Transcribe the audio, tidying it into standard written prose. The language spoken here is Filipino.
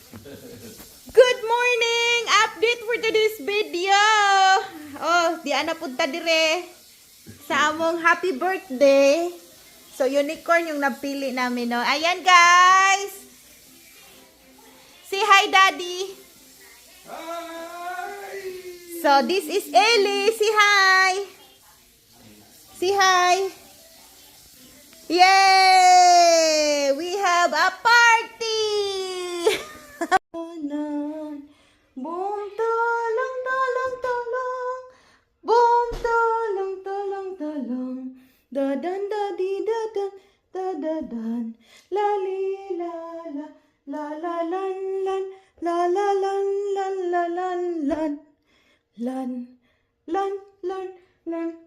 Good morning! Update for today's video! Oh, di ana punta dire sa among happy birthday. So, unicorn yung napili namin, no? Ayan, guys! Say hi, Daddy! Hi! So, this is Ellie. Say hi! Say hi! Yay! We have a party! Boom, tulong, tulong, tulong. Boom, tulong, tulong, tulong. Da-dan, da-di-da-dan, da-da-dan. La-li-la-la, la-la-lan-lan, la-la-lan-lan-lan-lan-lan. Lan, lan, lan, lan.